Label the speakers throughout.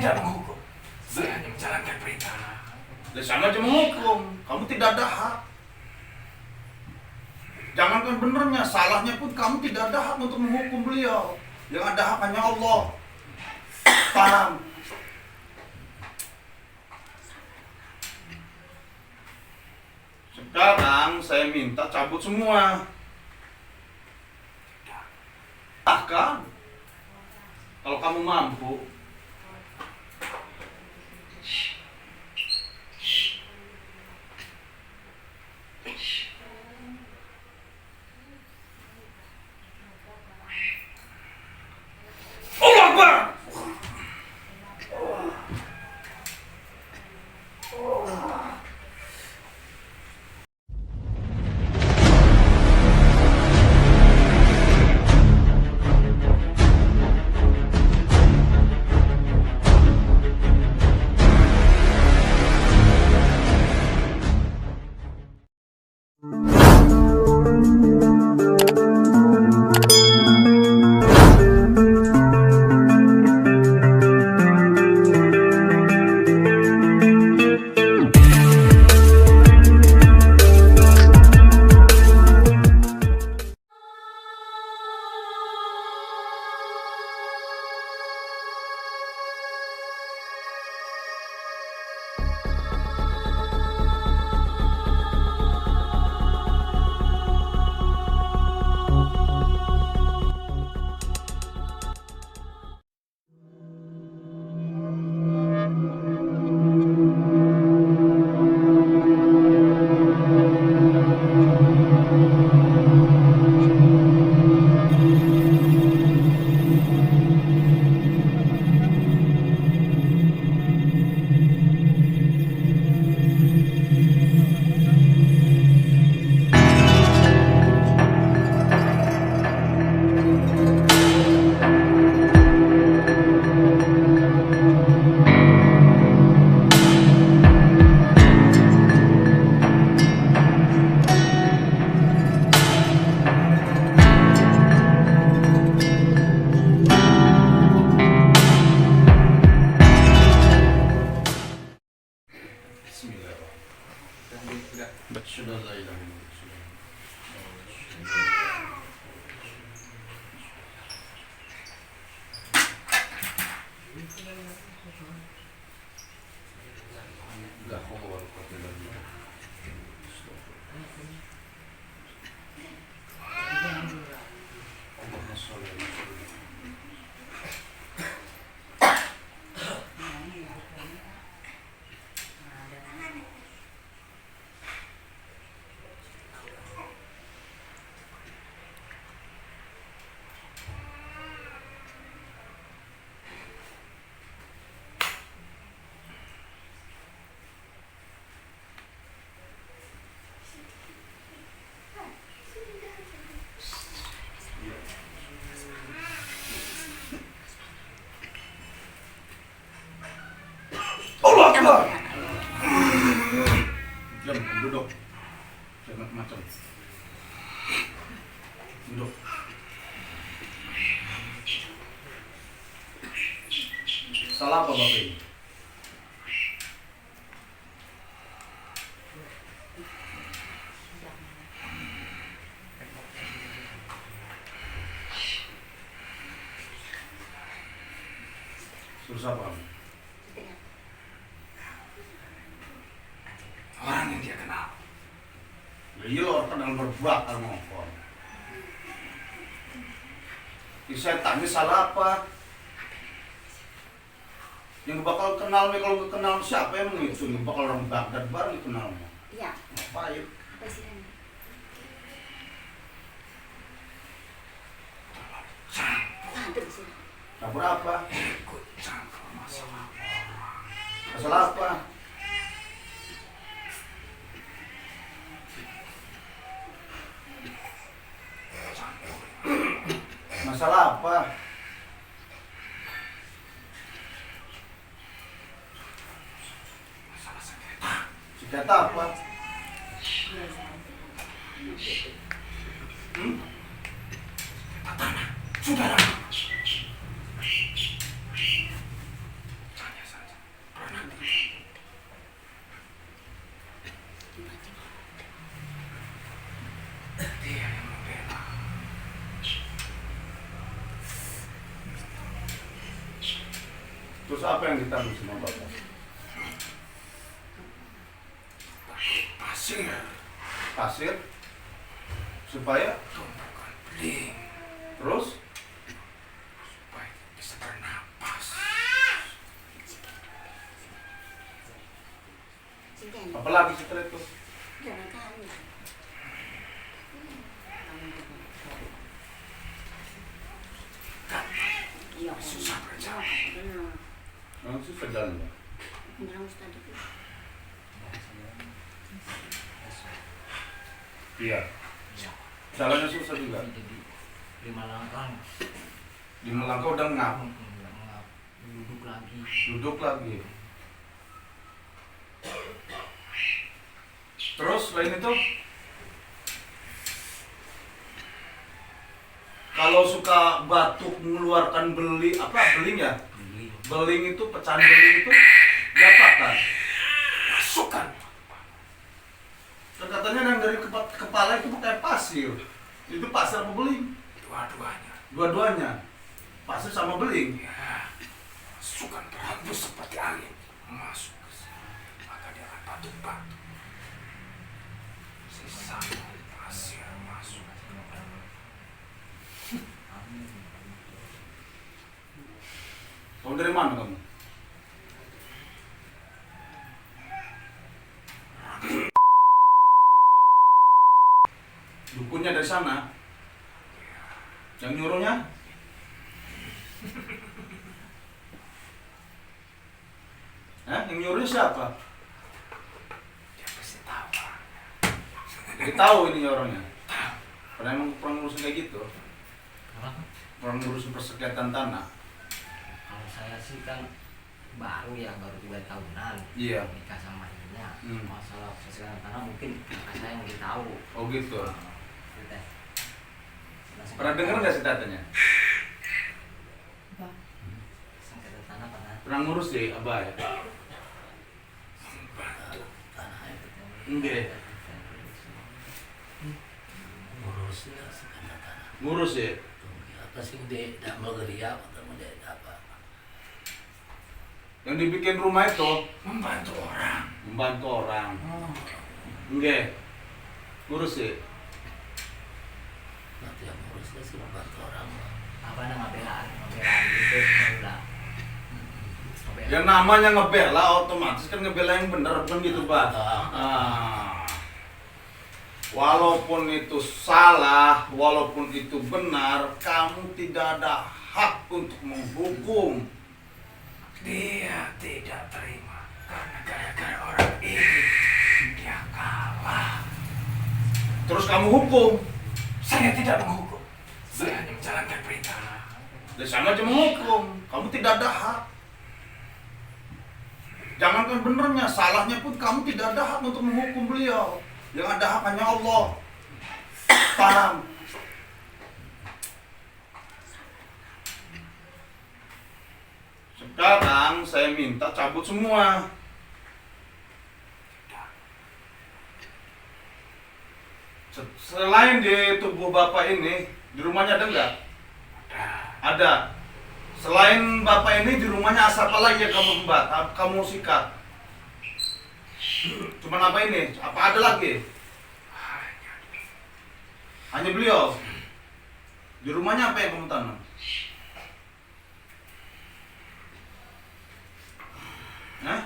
Speaker 1: tidak menghukum. Saya hanya menjalankan perintah.
Speaker 2: Sama aja menghukum. Kamu tidak ada hak. Jangankan benernya, salahnya pun kamu tidak ada hak untuk menghukum beliau. Yang ada hak hanya Allah. Paham? Sekarang saya minta cabut semua. Bahkan kalau kamu mampu, Allah Akbar. Sudah la ilaha illallah. La hawla wala quwwata illa billah. Allahumma shalli ala sayyidina. Allah Akbar. Diam, duduk. Jangan macam. Duduk. Salah apa Bapak ini? Susah Pak.
Speaker 1: Orang yang dia kenal.
Speaker 2: Iya, orang kenal berbakal ngomong. Saya tanya salah apa? Yang bakal kenal kalau nggak kenal siapa yang itu? Yang bakal orang Baghdad baru kenalnya.
Speaker 3: Iya.
Speaker 2: Ngapain?
Speaker 3: Apa sih ini? Campur sih.
Speaker 2: Campur apa?
Speaker 1: Ikut campur masalah.
Speaker 2: Masalah apa? Masalah apa?
Speaker 1: Masalah sengketa.
Speaker 2: Sengketa apa?
Speaker 1: Tanah. Saudara. Tanya
Speaker 2: Terus apa yang ditanggung sama bapak?
Speaker 1: Pasir.
Speaker 2: Pasir supaya
Speaker 1: Tumpukan beling.
Speaker 2: terus
Speaker 1: Supaya bisa bernapas.
Speaker 3: Sini.
Speaker 2: apalagi setelah itu?
Speaker 3: Jangan kali. Iya,
Speaker 1: Susah berjalan.
Speaker 3: benar.
Speaker 2: Memang susah jalannya.
Speaker 3: Benar Ustaz itu.
Speaker 2: Iya. Jalannya susah juga.
Speaker 4: Jadi 5 langkah
Speaker 2: Di Melangkau udah ngap,
Speaker 4: nggak ngap, duduk lagi.
Speaker 2: duduk lagi. Terus selain itu, kalau suka batuk mengeluarkan beling ya,
Speaker 4: Beli
Speaker 2: beling itu pecahan beling itu diapakan?
Speaker 1: Masukkan.
Speaker 2: Kan katanya yang dari kepala itu pakai pasir. Itu pasir apa beling?
Speaker 1: Dua-duanya.
Speaker 2: Dua-duanya. Pasir sama beling.
Speaker 1: Ya. Masukkan berhembus seperti angin. Masuk ke sini. Maka dia akan batuk-batuk. Sisa pasir masuk.
Speaker 2: Kamu dari mana kamu? Dukunnya dari sana. Yang nyuruhnya? Yang nyuruhnya siapa?
Speaker 1: Dia pasti tahu.
Speaker 2: Dia tahu ini orangnya. Pernah emang pernah ngurusin kayak gitu?
Speaker 4: apa?
Speaker 2: Pernah ngurusin persekian tanah?
Speaker 4: Kalau saya sih kan baru 3 tahunan.
Speaker 2: Iya.
Speaker 4: Nikah sama ibunya.
Speaker 2: Hmm.
Speaker 4: Masalah persekian tanah mungkin kakak saya yang lebih tahu.
Speaker 2: Oh gitu.
Speaker 4: Gitu teh.
Speaker 2: Pernah dengar nggak sih tatanya?
Speaker 4: Sengketa tanah pernah.
Speaker 2: Pernah ngurus deh, abah ya?
Speaker 4: Tanah itu.
Speaker 2: Enggak.
Speaker 5: Ngurusnya sekarang tanah.
Speaker 2: Ngurus ya?
Speaker 5: Apa sih dia tidak mau geria atau mau dia apa?
Speaker 2: Yang dibikin rumah itu
Speaker 1: Membantu orang.
Speaker 2: membantu orang. Enggak. Ngurus ya?
Speaker 5: Nanti yang ngurusnya sih membantu orang.
Speaker 4: Apa nama belaan gitu udah.
Speaker 2: Yang namanya ngebela otomatis kan ngebela yang benar bukan gitu Pak. Walaupun itu salah, walaupun itu benar, kamu tidak ada hak untuk menghukum.
Speaker 1: Dia tidak terima. Karena gara-gara orang ini dia kalah.
Speaker 2: Terus kamu hukum.
Speaker 1: Saya tidak menghukum. Saya hanya menjalankan perintah.
Speaker 2: Dan sama aja menghukum. Kamu tidak ada hak. Jangankan benernya, salahnya pun kamu tidak ada hak untuk menghukum beliau. Yang ada hak hanya Allah. Paham? Sekarang saya minta cabut semua. Selain di tubuh bapak ini, di rumahnya ada nggak? Ada. Selain bapak ini di rumahnya asap apa lagi yang kamu sikat? Cuman apa ini? Apa ada lagi? Hanya beliau. Di rumahnya apa yang kamu tanam? Hah?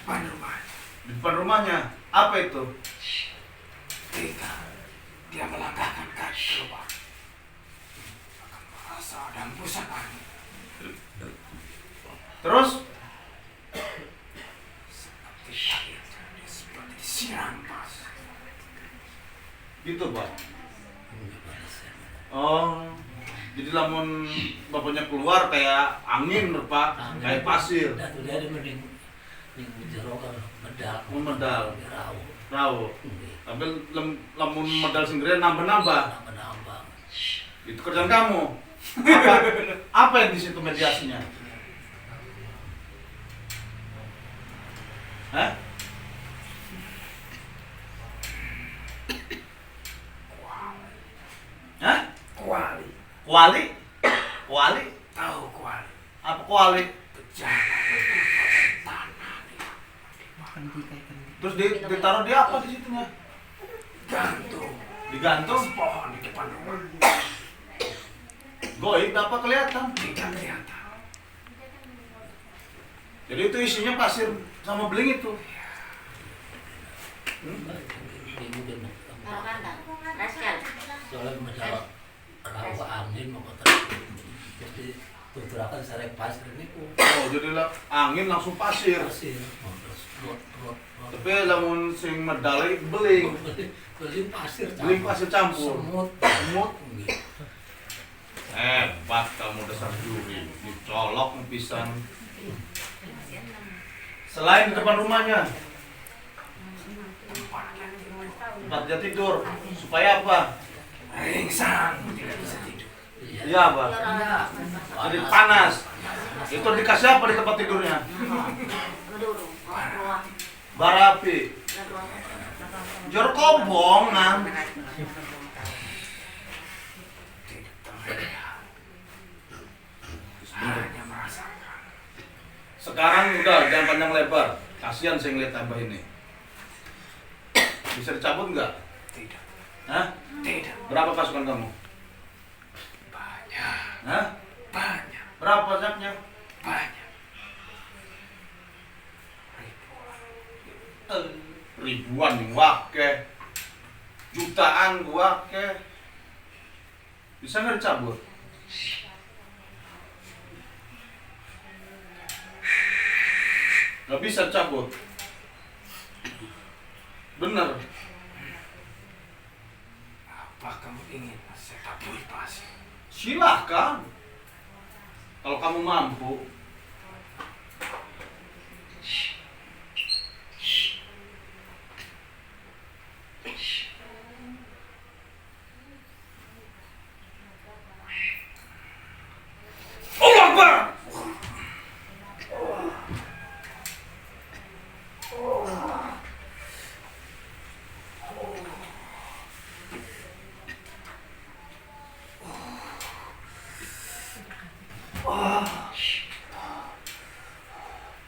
Speaker 1: Depan rumah.
Speaker 2: Di depan rumahnya. Apa itu?
Speaker 1: Ketika dia melangkahkan kaki keluar, akan merasa ada hembusan angin.
Speaker 2: Terus?
Speaker 1: Seperti air dia seperti disiram pas.
Speaker 2: Gitu Pak.
Speaker 5: Gimana sih?
Speaker 2: Oh. Jadi lamun bapaknya keluar kayak angin Pak, kayak pasir.
Speaker 5: Dan dia ada mending jeruk medal.
Speaker 2: Medal.
Speaker 5: Rau.
Speaker 2: Rau. Tapi lamun medal sendiri nambah-nambah.
Speaker 5: Nambah-nambah.
Speaker 2: Itu kerjaan kamu. Apa yang di situ mediasinya? Hah? Hah?
Speaker 1: Kuali.
Speaker 2: Kuali? Kuali?
Speaker 1: Tahu kuali.
Speaker 2: Apa kuali.
Speaker 1: Tanah nih.
Speaker 2: Terus ditaruh di apa di situnya?
Speaker 1: Gantung.
Speaker 2: Digantung.
Speaker 1: Pohon di depan rumah.
Speaker 2: Goib apa kelihatan?
Speaker 1: Tidak kelihatan.
Speaker 2: Jadi itu isinya pasir sama beling itu.
Speaker 5: Ini dia mau
Speaker 3: Kalau kandang, rascal.
Speaker 5: soalnya masalah rawa angin mau kata jadi tuturakan sare pasir ini ku
Speaker 2: Oh, jadi lah angin langsung pasir.
Speaker 5: pasir mau terus rot
Speaker 2: Tapi lamun sing medali beling.
Speaker 5: beling pasir
Speaker 2: Beling pasir campur.
Speaker 5: semut gitu.
Speaker 2: Hebat kamu dasar juri. Dicolok pisan. Selain di depan rumahnya, tempatnya tidur. Supaya apa?
Speaker 1: Ringsang. Tidak bisa tidur.
Speaker 2: Iya apa? Jadi panas. Itu dikasih apa di tempat tidurnya?
Speaker 3: Gedurung, ruang.
Speaker 2: Barapi. Jor kobong nang.
Speaker 1: Tidak terlihat. Hanya merasakan.
Speaker 2: Sekarang udah jangan panjang lebar. Kasihan saya ngeliat abah ini. Bisa dicabut nggak?
Speaker 1: Tidak.
Speaker 2: Hah?
Speaker 1: Tidak.
Speaker 2: Berapa pasukan kamu?
Speaker 1: Banyak.
Speaker 2: Hah?
Speaker 1: Banyak.
Speaker 2: Berapa banyaknya?
Speaker 1: Banyak.
Speaker 2: Ribuan nih wake. Jutaan wake. Bisa nggak dicabut? Nggak bisa cabut. Bener.
Speaker 1: Apa kamu ingin saya taburi pasir?
Speaker 2: Silahkan. Kalau kamu mampu. Allah Akbar.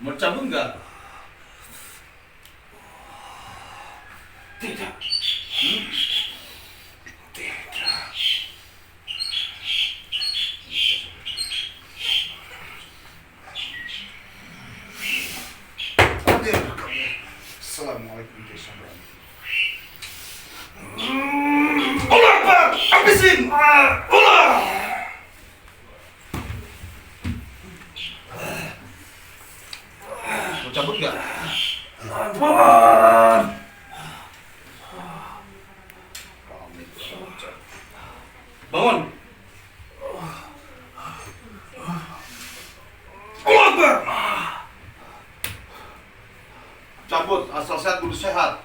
Speaker 2: Mau cabut nggak?
Speaker 1: Tidak. Tidak.
Speaker 2: Hadir. Assalamualaikum warahmatullahi wabarakatuh. Allah Akbar. Habisin. Allah. Mau cabut nggak?
Speaker 1: Ampun.
Speaker 2: Bangun. Allah Akbar. Cabut, asal sehat kudu sehat.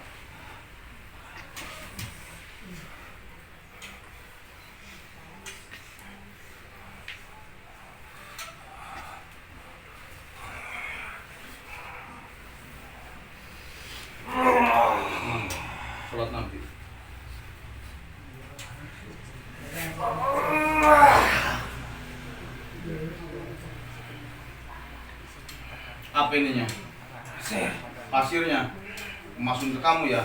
Speaker 2: Sholat nanti. Apa ininya?
Speaker 1: Pasir.
Speaker 2: Pasirnya masukin ke kamu ya.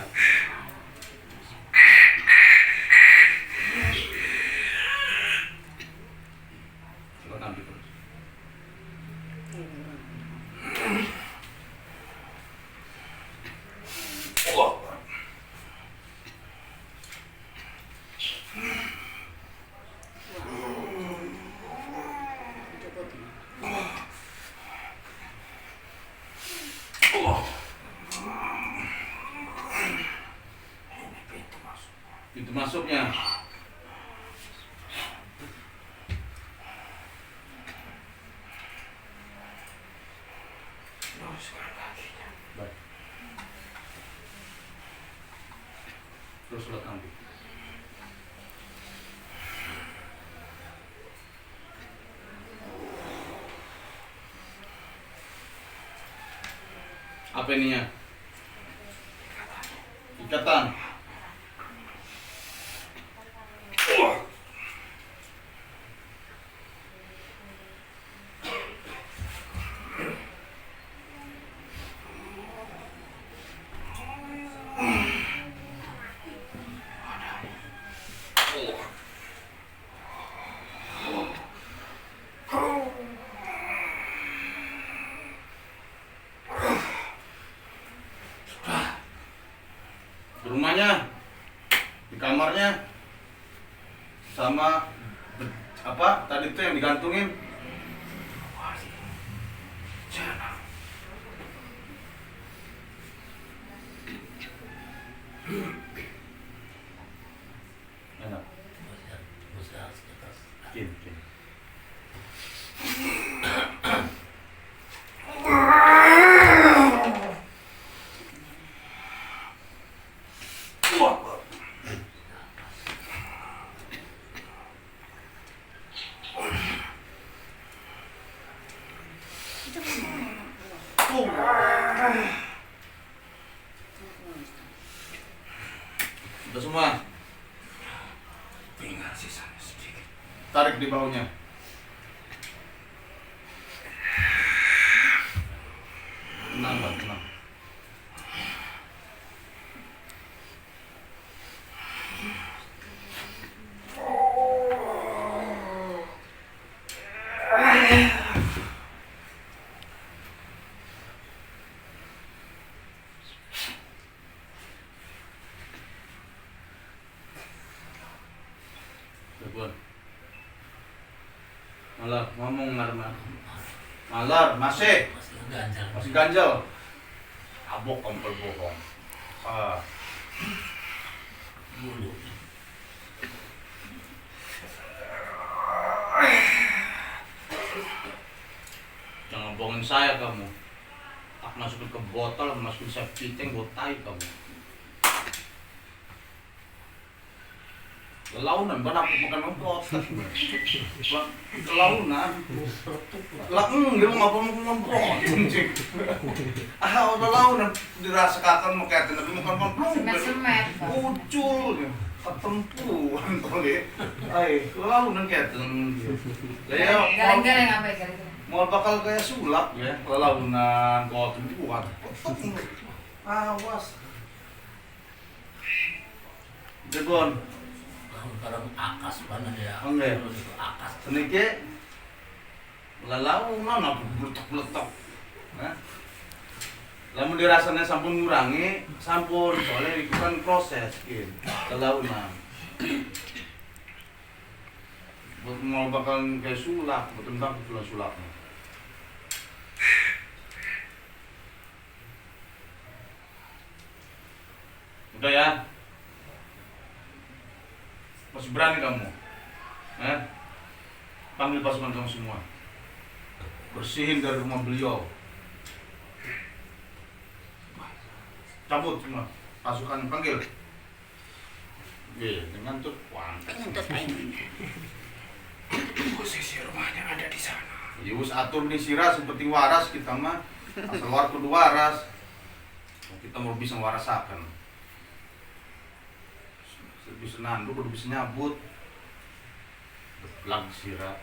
Speaker 2: Sholat nanti terus. Allah. Allah.
Speaker 1: Ini pintu masuk.
Speaker 2: Pintu masuknya.
Speaker 1: Luruskan kakinya.
Speaker 2: Baik. Terus sholat nanti. Apa ininya? Ikatan. rumahnya, di kamarnya, sama apa tadi tuh yang digantungin.
Speaker 1: Jangan.
Speaker 2: Enak.
Speaker 5: Bisa sekitar.
Speaker 2: Kin.
Speaker 3: Itu kan mau
Speaker 2: Udah semua.
Speaker 1: Tinggal sisanya sedikit.
Speaker 2: Tarik di baunya. Tenang, Bang, tenang. Telepon. Malar, ngomong Malar. Malar, masih
Speaker 5: Masih ganjal.
Speaker 2: ganjal. Abok kompel bohong. Ah,
Speaker 5: Dulu.
Speaker 2: jangan bohongin saya kamu. Tak masukin ke botol, masukin safety tank, botai kamu. Kelaunan, benar aku bukan membuat. Kelaunan. Lah, dia mau ngapa mau membuat. Udah launan dirasakan mau kayak tapi bukan membuat.
Speaker 3: semet-semet.
Speaker 2: Ucul, ketempuan kali. Kelaunan kayak ya,
Speaker 3: Galing-galing apa ya galing-galing?
Speaker 2: mau bakal kayak sulap ya, kelaunan, ketempuan. Awas. Jagon.
Speaker 5: Kalau akas mana ya?
Speaker 2: Enggak.
Speaker 5: Kalau itu akas.
Speaker 2: Senike lelaunan apa bletok-bletok. Nah. Lamun dirasanya sampun ngurangi, sampun soalnya itu kan proses gitu. Kelaunan. Mau bakal kayak sulap, betul tak sulapnya. Udah ya. Masih berani kamu? Panggil pasukan kamu semua. Bersihin dari rumah beliau. Cabut semua. Pasukan panggil. Dengan tuh
Speaker 3: Nuntut aing.
Speaker 1: Posisi rumahnya ada di sana.
Speaker 2: Yus atur nih sirah seperti waras kita mah. Asal war kudu waras. Kita mau bisa warasakan. Bisa nandu, kudu bisa nyabut. Geblag sirah.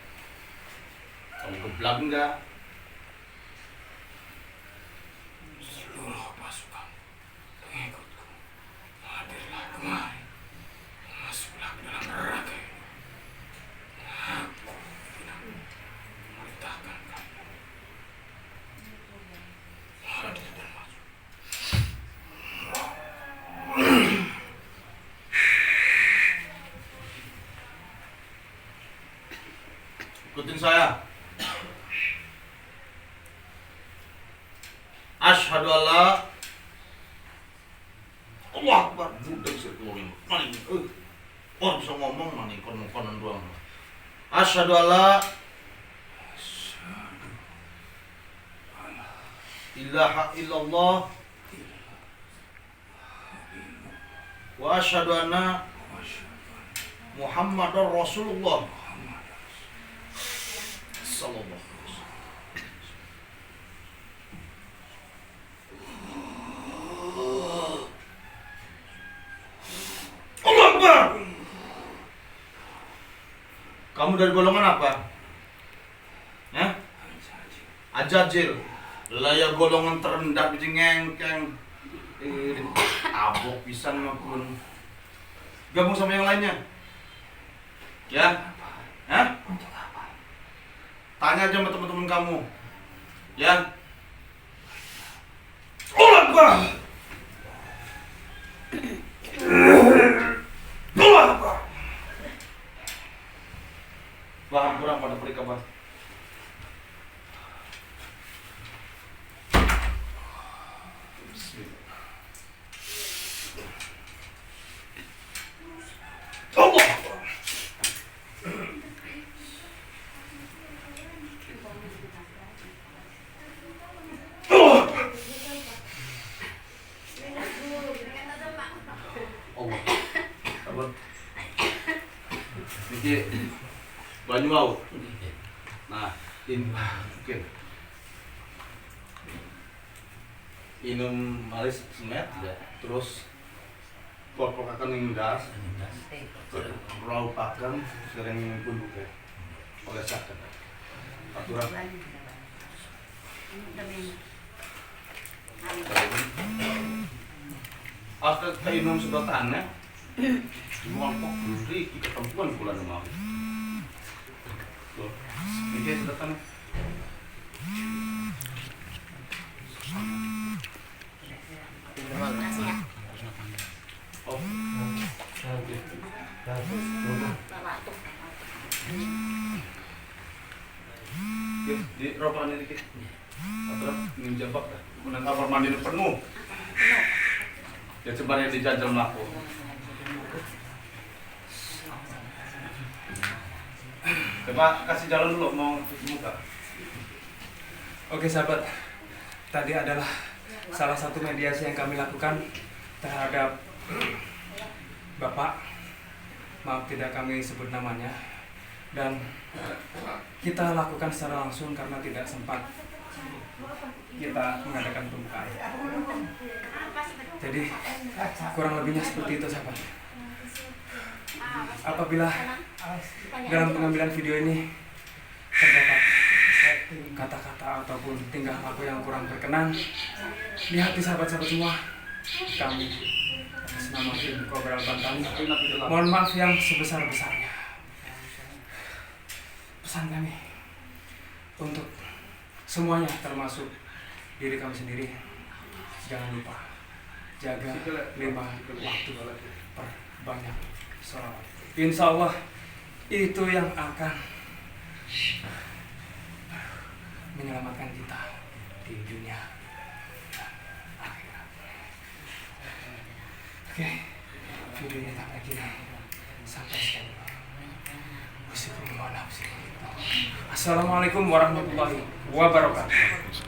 Speaker 2: Kamu geblag enggak?
Speaker 1: Seluruh pasukan pengikutku hadirlah kemari. Masuklah ke dalam neraka. Aku tidak memerintahkan kamu. Hadir dan masuk.
Speaker 2: Ikutin saya. Asyhadu alla Allah Akbar. Budak sih ngomong. Paling orang bisa ngomong mana konon doang. Asyhadu alla ilaha illallah wa asyhadu anna Muhammadar Rasulullah sallallahu alaihi wasallam. Allah Akbar. Kamu dari golongan apa? Ya? Ajajil. Laya golongan terendah biji ngengkeng. Abok pisan maupun. Gabung sama yang lainnya. Ya? Hah? Tanya aja sama teman-teman kamu. Ya? Allah Akbar. Allah. Allah. Sabar. Niki banyu mau. Nah, ini mungkin minum malis semet, terus pokok-pokokan yang gas, rau pakan, sering pun buka, oleh sakit. Aturan. Aku minum sedotannya, mangkok beli ketempuan bulan mau. Loh, ini sedotannya.
Speaker 3: Terima kasih ya.
Speaker 2: Oh,
Speaker 3: Bawa tuh.
Speaker 2: di ropakan dikit. Aturan, ini jambak dah. Menang kamar mandi penuh. Ya sebenarnya dijajal melaku. Coba kasih jalan dulu mau cuci muka.
Speaker 6: Oke sahabat, tadi adalah salah satu mediasi yang kami lakukan terhadap Bapak, maaf tidak kami sebut namanya, dan kita lakukan secara langsung karena tidak sempat kita mengadakan pembukaan. Jadi kurang lebihnya seperti itu sahabat. Apabila dalam pengambilan video ini terdapat kata-kata ataupun tingkah laku yang kurang berkenan di hati sahabat-sahabat semua, kami atas nama tim Kobral Bantani mohon maaf yang sebesar-besarnya. Pesan kami untuk semuanya termasuk diri kami sendiri, jangan lupa jaga 5 waktu, perbanyak sholawat. Insya Allah itu yang akan menyelamatkan kita di dunia dan akhirat. Oke, video ini sampai kini sampai sekian. Assalamualaikum warahmatullahi wabarakatuh.